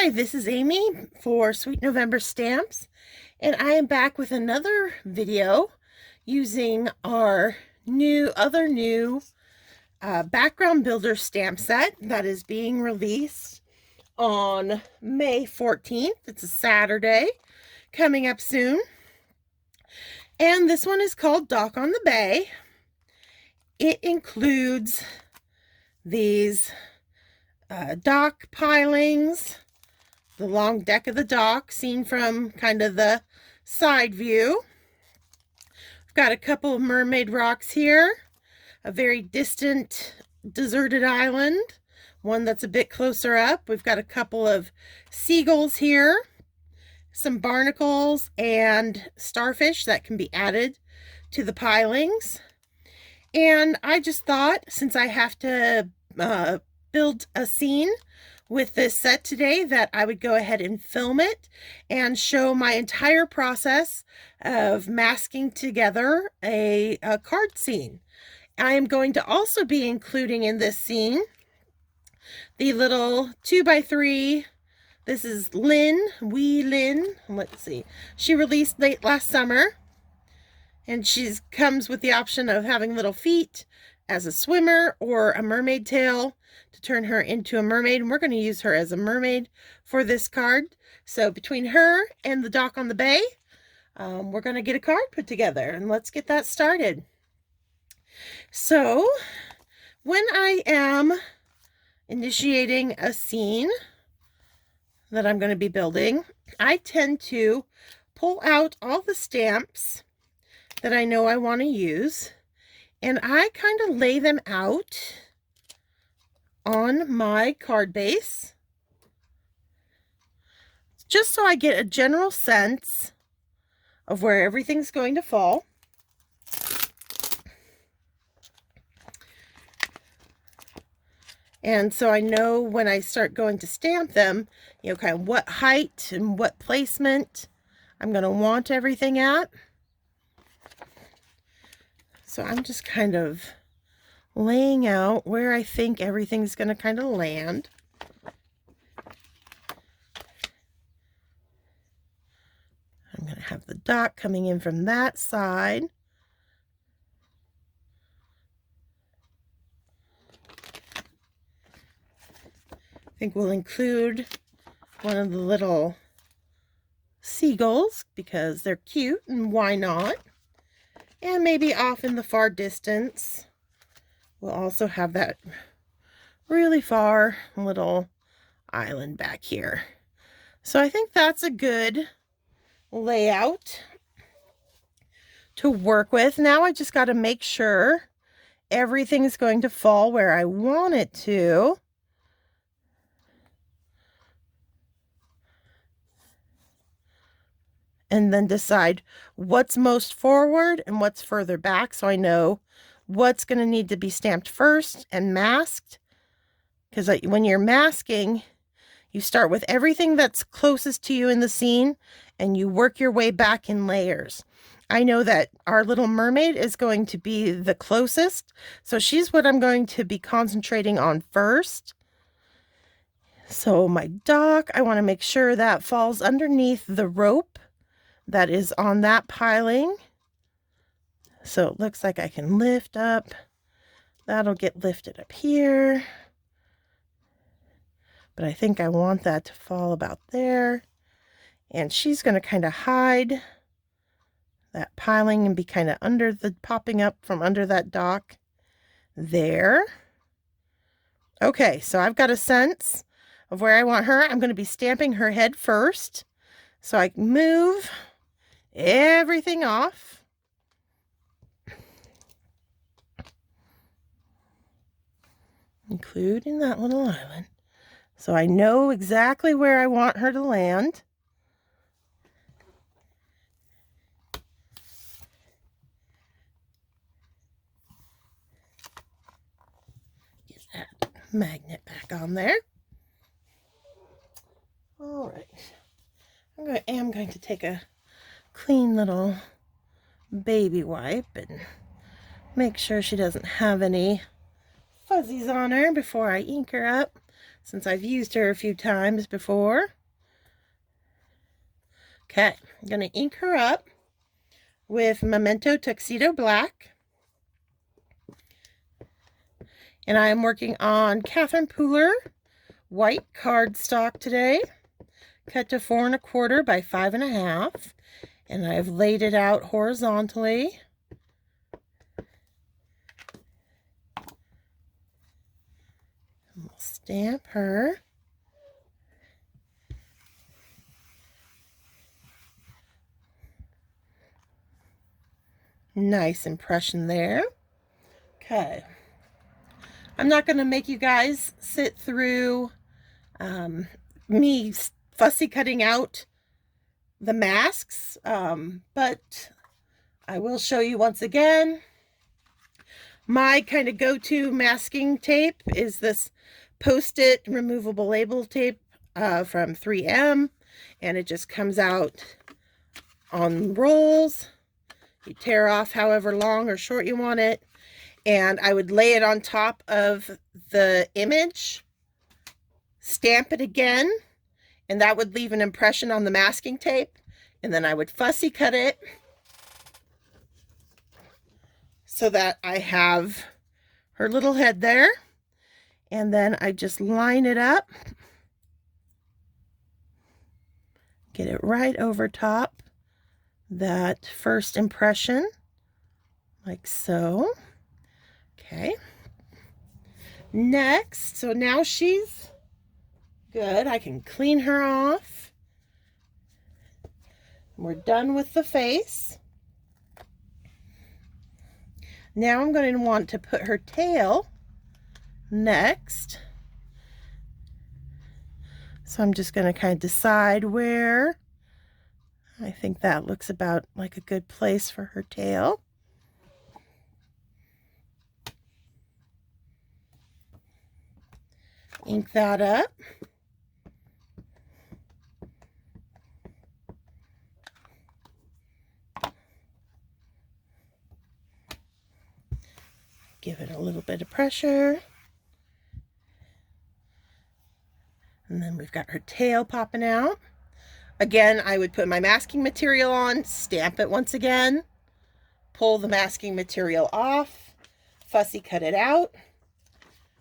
Hi, this is Amy for Sweet November Stamps, and I am back with another video using our new background builder stamp set that is being released on May 14th. It's a Saturday coming up soon. And this one is called Dock on the Bay. It includes these dock pilings, the long deck of the dock seen from kind of the side view. We've got a couple of mermaid rocks here, a very distant deserted island, one that's a bit closer up. We've got a couple of seagulls here, some barnacles and starfish that can be added to the pilings. And I just thought, since I have to build a scene with this set today, that I would go ahead and film it and show my entire process of masking together a card scene. I am going to also be including in this scene the little 2x3. This is Lynn, Wee Lynn. Let's see. She released late last summer, and she comes with the option of having little feet as a swimmer or a mermaid tail to turn her into a mermaid. And we're going to use her as a mermaid for this card. So between her and the Dock on the Bay, we're going to get a card put together, and let's get that started. So when I am initiating a scene that I'm going to be building, I tend to pull out all the stamps that I know I want to use, and I kind of lay them out on my card base just so I get a general sense of where everything's going to fall. And so I know when I start going to stamp them, kind of what height and what placement I'm going to want everything at. So I'm just kind of laying out where I think everything's going to kind of land. I'm going to have the dock coming in from that side. I think we'll include one of the little seagulls because they're cute, and why not? And maybe off in the far distance, we'll also have that really far little island back here. So I think that's a good layout to work with. Now I just got to make sure everything's going to fall where I want it to. And then decide what's most forward and what's further back, so I know what's going to need to be stamped first and masked. Because when you're masking, you start with everything that's closest to you in the scene and you work your way back in layers. I know that our little mermaid is going to be the closest, so she's what I'm going to be concentrating on first. So my dock, I want to make sure that falls underneath the rope that is on that piling. So it looks like I can lift up. That'll get lifted up here. But I think I want that to fall about there. And she's going to kind of hide that piling and be kind of under the, popping up from under that dock there. Okay, so I've got a sense of where I want her. I'm going to be stamping her head first. So I move everything off. Including that little island. So I know exactly where I want her to land. Get that magnet back on there. All right. I am going to take a clean little baby wipe and make sure she doesn't have any fuzzies on her before I ink her up. since I've used her a few times before. Okay, I'm going to ink her up with Memento Tuxedo Black. And I am working on Catherine Pooler white cardstock today, cut to 4 1/4 by 5 1/2. And I've laid it out horizontally. And we'll stamp her. Nice impression there. Okay. I'm not going to make you guys sit through me fussy cutting out the masks, but I will show you once again. My kind of go-to masking tape is this Post-it removable label tape from 3M, and it just comes out on rolls. You tear off however long or short you want it, and I would lay it on top of the image, stamp it again, and that would leave an impression on the masking tape, and then I would fussy cut it so that I have her little head there, and then I just line it up, get it right over top that first impression, like so. Okay. Next, so now she's good. I can clean her off. We're done with the face. Now I'm going to want to put her tail next. So I'm just going to kind of decide where. I think that looks about like a good place for her tail. Ink that up. Give it a little bit of pressure. And then we've got her tail popping out. Again, I would put my masking material on, stamp it once again, pull the masking material off, fussy cut it out,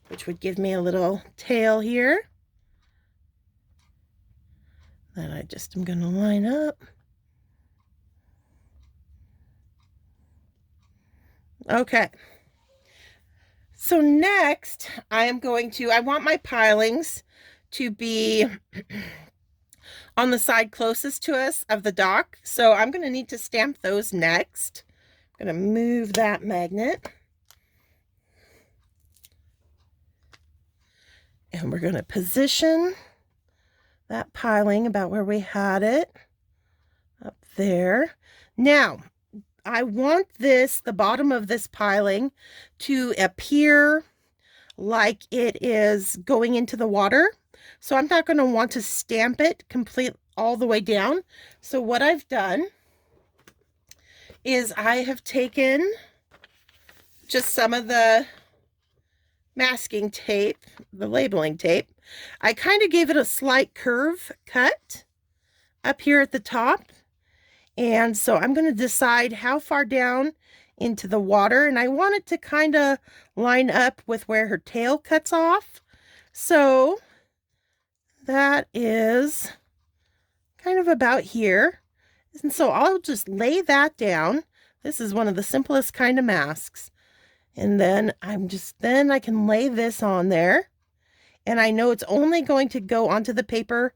which would give me a little tail here. Then I just am going to line up. Okay. So next, I want my pilings to be on the side closest to us of the dock. So I'm going to need to stamp those next. I'm going to move that magnet. And we're going to position that piling about where we had it, up there. Now, I want the bottom of this piling to appear like it is going into the water. So I'm not going to want to stamp it complete all the way down. So what I've done is I have taken just some of the masking tape, the labeling tape. I kind of gave it a slight curve cut up here at the top. And so I'm going to decide how far down into the water, and I want it to kind of line up with where her tail cuts off. So that is kind of about here. And so I'll just lay that down. This is one of the simplest kind of masks. And then I can lay this on there. And I know it's only going to go onto the paper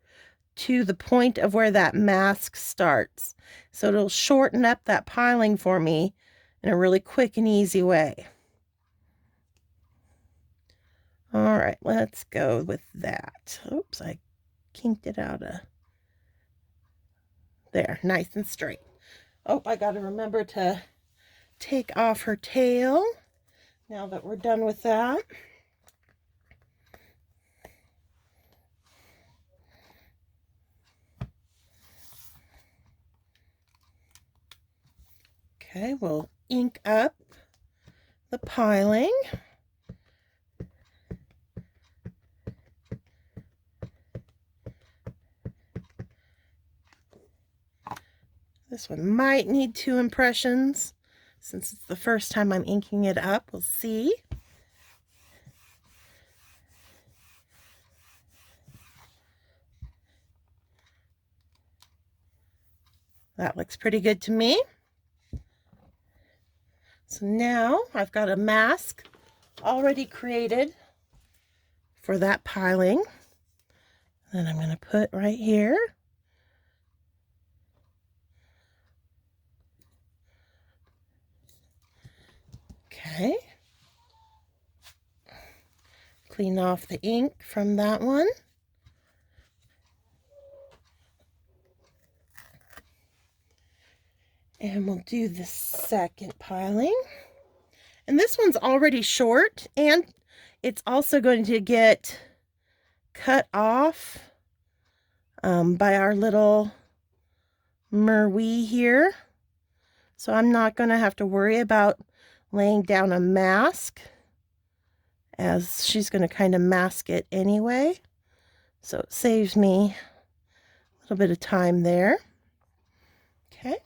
to the point of where that mask starts. So it'll shorten up that piling for me in a really quick and easy way. All right, let's go with that. Oops, I kinked it out of there, nice and straight. Oh, I got to remember to take off her tail now that we're done with that. Okay, we'll ink up the piling. This one might need 2 impressions since it's the first time I'm inking it up. We'll see. That looks pretty good to me. So now I've got a mask already created for that piling. That I'm going to put right here. Okay. Clean off the ink from that one. And we'll do the second piling. And this one's already short, and it's also going to get cut off by our little Merwee here. So I'm not going to have to worry about laying down a mask, as she's going to kind of mask it anyway. So it saves me a little bit of time there. Okay.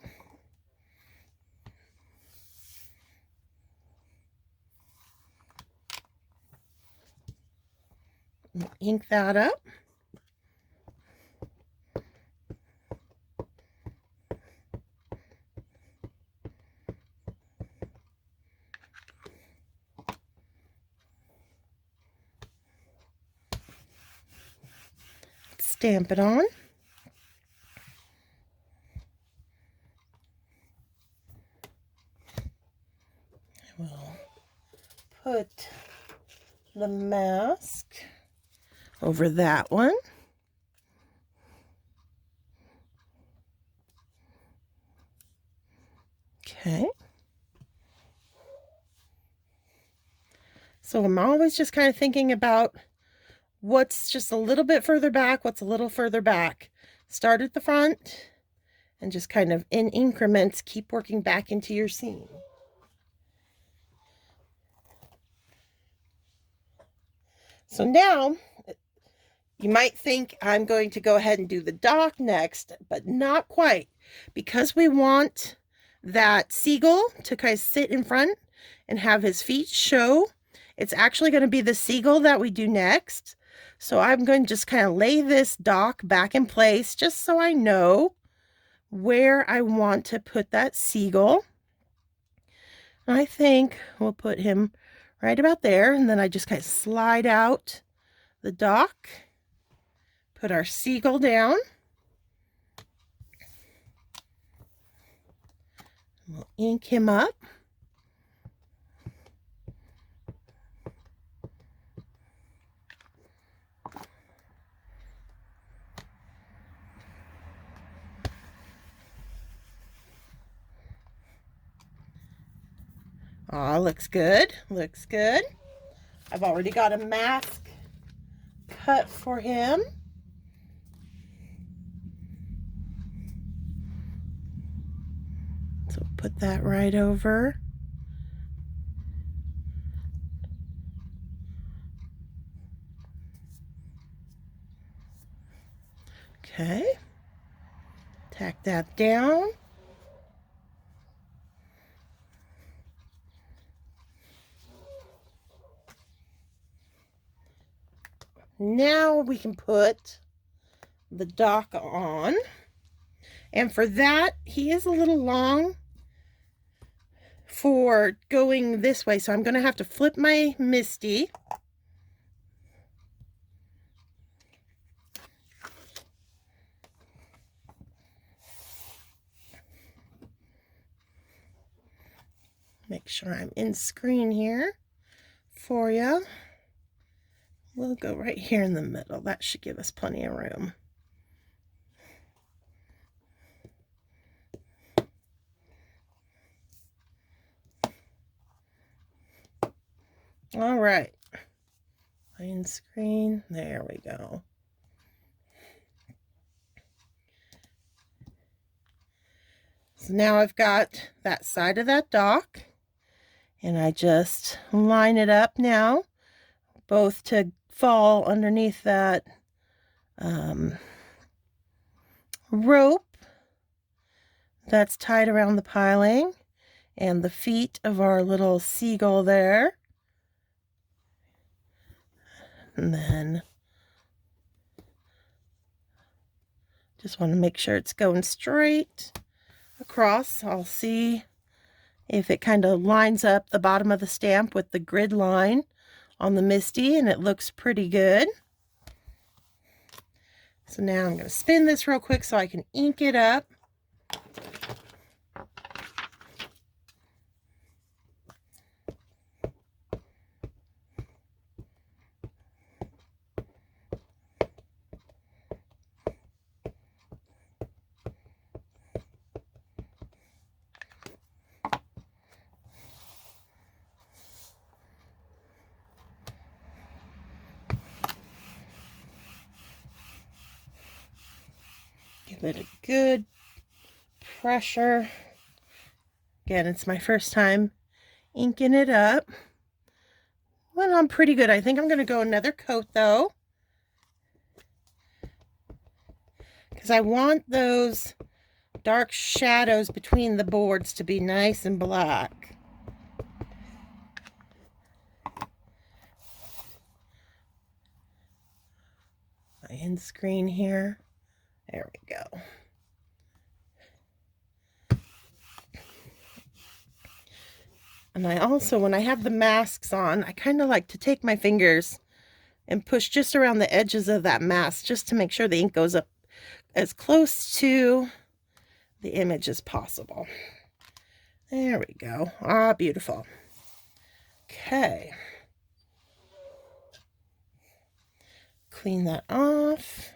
Ink that up. Stamp it on. I will put the mask over that one. Okay. So I'm always just kind of thinking about what's just a little bit further back, what's a little further back. Start at the front and just kind of in increments keep working back into your scene. So now you might think I'm going to go ahead and do the dock next, but not quite, because we want that seagull to kind of sit in front and have his feet show. It's actually going to be the seagull that we do next. So I'm going to just kind of lay this dock back in place just so I know where I want to put that seagull. I think we'll put him right about there, and then I just kind of slide out the dock, put our seagull down. We'll ink him up. Aw, looks good, looks good. I've already got a mask cut for him. So put that right over. Okay. Tack that down. Now we can put the dock on. And for that, he is a little long for going this way. So I'm going to have to flip my MISTI. Make sure I'm in screen here for you. We'll go right here in the middle. That should give us plenty of room. All right. In screen. There we go. So now I've got that side of that dock, and I just line it up now, both to fall underneath that rope that's tied around the piling, and the feet of our little seagull there. And then just want to make sure it's going straight across. I'll see if it kind of lines up the bottom of the stamp with the grid line on the MISTI, and it looks pretty good. So now I'm going to spin this real quick so I can ink it up. Give it a good pressure. Again, it's my first time inking it up. Well, I'm pretty good. I think I'm going to go another coat though, because I want those dark shadows between the boards to be nice and black. My end screen here. There we go. And I also, when I have the masks on, I kind of like to take my fingers and push just around the edges of that mask just to make sure the ink goes up as close to the image as possible. There we go. Ah, beautiful. Okay. Clean that off.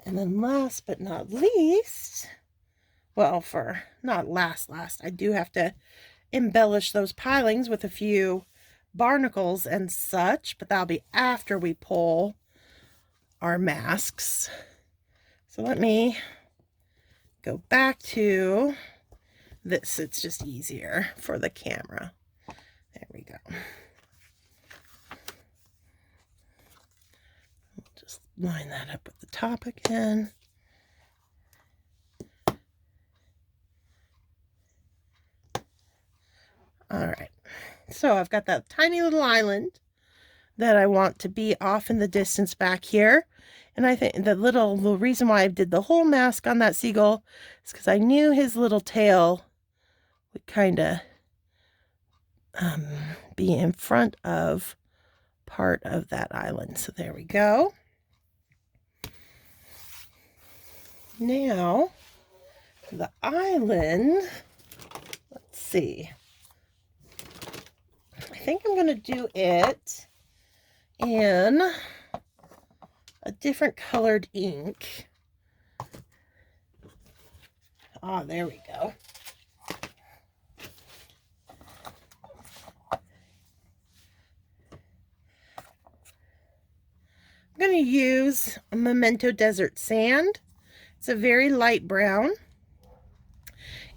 And then last but not least, well, for not last, I do have to embellish those pilings with a few barnacles and such, but that'll be after we pull our masks. So let me go back to this. It's just easier for the camera. There we go. Just line that up with the top again. All right, so I've got that tiny little island that I want to be off in the distance back here. And I think the reason why I did the whole mask on that seagull is because I knew his little tail would kind of be in front of part of that island. So there we go. Now, the island, let's see. I think I'm going to do it in a different colored ink. Ah, there we go. I'm going to use a Memento Desert Sand. It's a very light brown,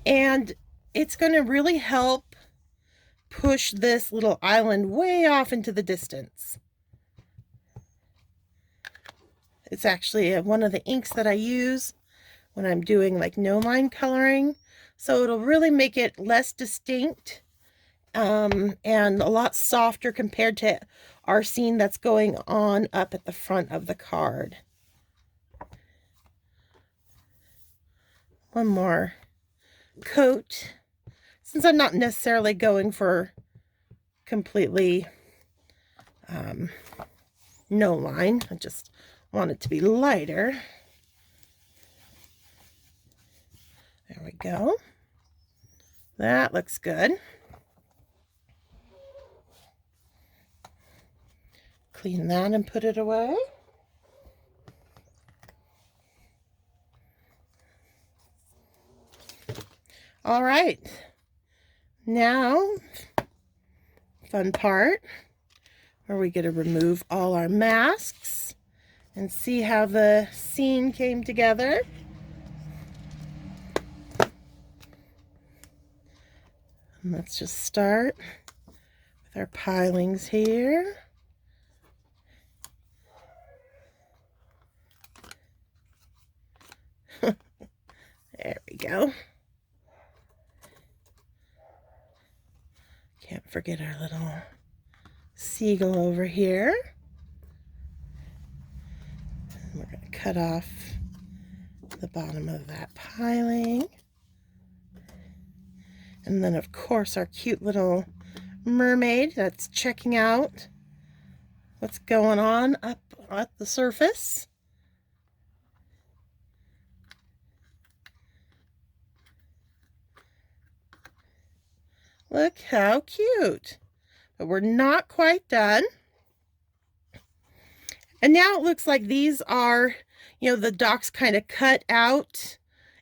and it's going to really help push this little island way off into the distance. It's actually one of the inks that I use when I'm doing like no line coloring, so it'll really make it less distinct and a lot softer compared to our scene that's going on up at the front of the card. One more coat, since I'm not necessarily going for completely no line. I just want it to be lighter. There we go. That looks good. Clean that and put it away. All right. Now, fun part, where we get to remove all our masks and see how the scene came together. And let's just start with our pilings here. There we go. Can't forget our little seagull over here. And we're going to cut off the bottom of that piling. And then, of course, our cute little mermaid that's checking out what's going on up at the surface. Look how cute. But we're not quite done. And now it looks like these are, you know, the dock's kind of cut out,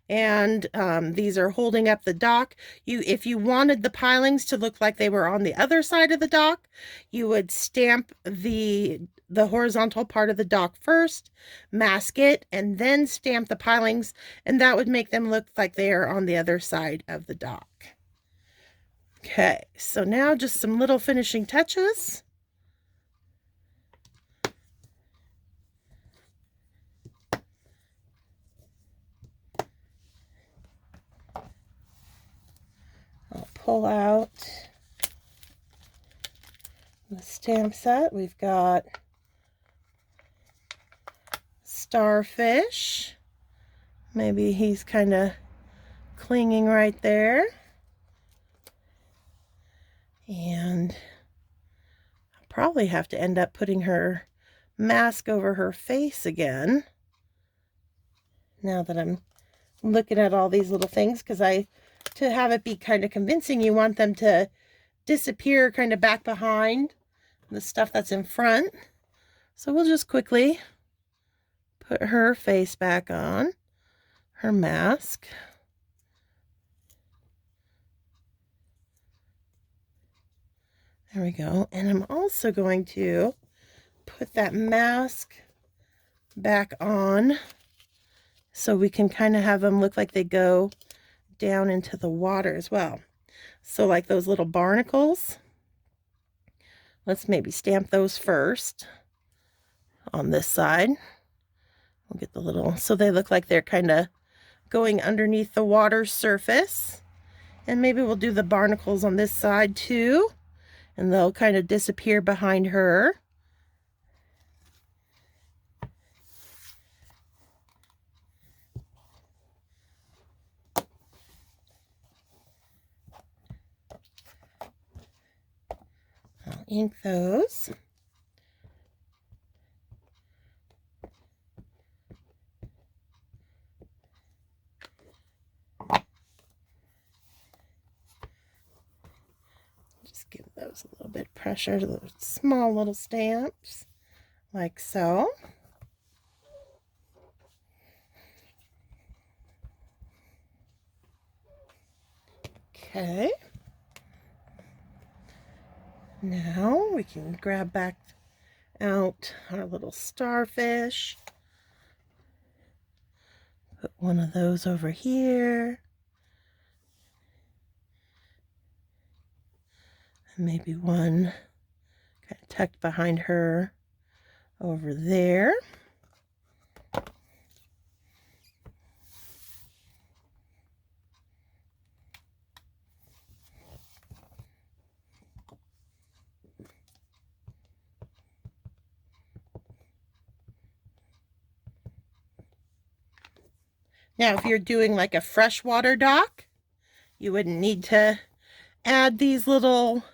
and these are holding up the dock. If you wanted the pilings to look like they were on the other side of the dock, you would stamp the horizontal part of the dock first, mask it, and then stamp the pilings, and that would make them look like they are on the other side of the dock. Okay, so now just some little finishing touches. I'll pull out the stamp set. We've got starfish. Maybe he's kind of clinging right there. And I'll probably have to end up putting her mask over her face again. Now that I'm looking at all these little things, because to have it be kind of convincing, you want them to disappear kind of back behind the stuff that's in front. So we'll just quickly put her face back on, her mask. There we go. And I'm also going to put that mask back on so we can kind of have them look like they go down into the water as well. So like those little barnacles, let's maybe stamp those first on this side. We'll get the little, so they look like they're kind of going underneath the water surface. And maybe we'll do the barnacles on this side too, and they'll kind of disappear behind her. I'll ink those. Just give those a little bit of pressure, those small little stamps, like so. Okay. Now we can grab back out our little starfish. Put one of those over here. And maybe one kind of tucked behind her over there. Now, if you're doing like a freshwater dock, you wouldn't need to add these little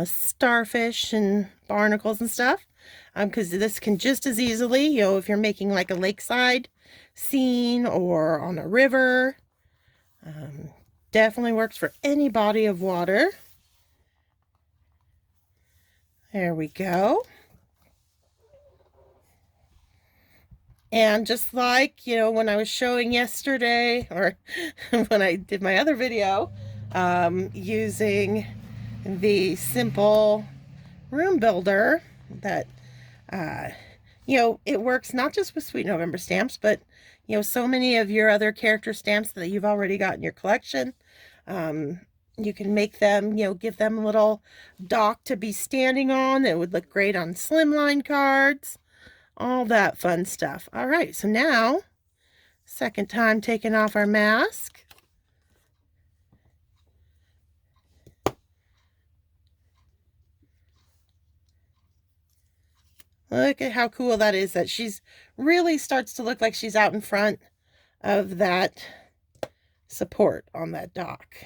starfish and barnacles and stuff, because this can just as easily, you know, if you're making like a lakeside scene or on a river, definitely works for any body of water. There we go. And just like, you know, when I was showing yesterday, or when I did my other video, using the simple room builder that, you know, it works not just with Sweet November stamps, but, you know, so many of your other character stamps that you've already got in your collection. You can make them, you know, give them a little dock to be standing on. It would look great on slimline cards. All that fun stuff. All right, so now Second time taking off our mask. Look at how cool that is, that she's really starts to look like she's out in front of that support on that dock.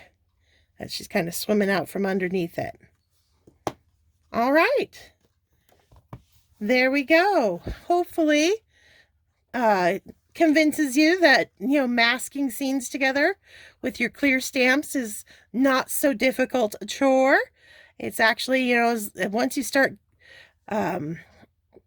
That she's kind of swimming out from underneath it. All right. There we go. Hopefully, convinces you that, masking scenes together with your clear stamps is not so difficult a chore. It's actually, once you start kind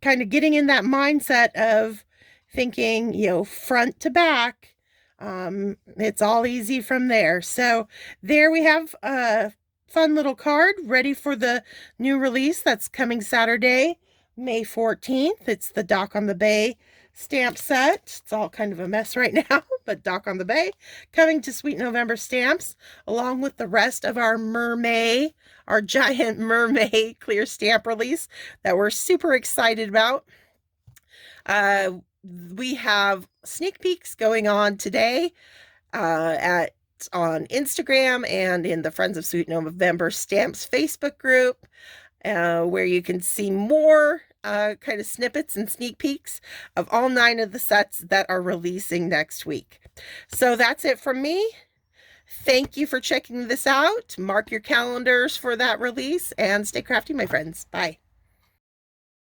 of getting in that mindset of thinking, front to back, it's all easy from there. So there we have a fun little card ready for the new release that's coming Saturday, May 14th. It's the Dock on the Bay stamp set. It's all kind of a mess right now, but Dock on the Bay coming to Sweet November Stamps, along with the rest of our mermaid, our giant mermaid clear stamp release that we're super excited about. We have sneak peeks going on today on Instagram and in the Friends of Sweet November Stamps Facebook group, where you can see more kind of snippets and sneak peeks of all 9 of the sets that are releasing next week. So that's it from me. Thank you for checking this out. Mark your calendars for that release and stay crafty, my friends. Bye.